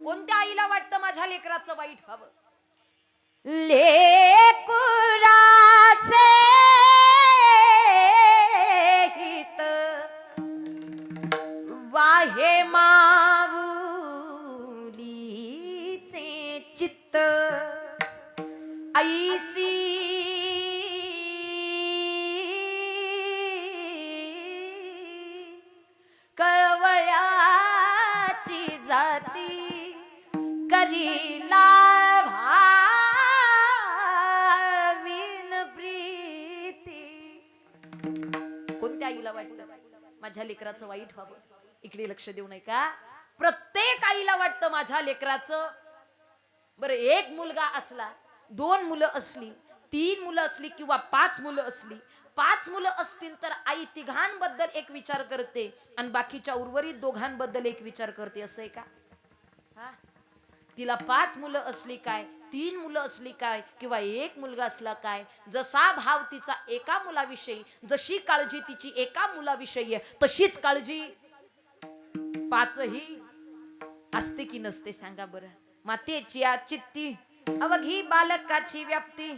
कोणत्या आईला वाटतं माझ्या लेकराचं वाईट व्हावं? लेकुराचे हित वाहे माऊलीचे चित्त ऐसी कळवळ्याची जाती करीला भाविन प्रीती. कोणत्या आईला वाटतं माझ्या लेकराचं वाईट व्हावं? इकडे लक्ष देऊ नये का? प्रत्येक आईला वाटतं माझ्या लेकराचं. बरं, एक मुलगा असला, 2 मुलं असली, 3 मुलं असली किंवा 5 मुलं असली, 5 मुलं असतील तर आई तिघांबद्दल एक विचार करते आणि बाकीच्या उर्वरित दोघांबद्दल एक विचार करते. असं आहे का? हा, तिला 5 मुलं असली काय, 3 मुलं असली काय किंवा 1 मुलगा असला काय, जसा भाव तिचा एका मुलाविषयी, जशी काळजी तिची एका मुलाविषयी आहे, तशीच काळजी 5ही असते की नसते? सांगा बरं. मातेची चित्ती अवघी बालकाची व्याप्ती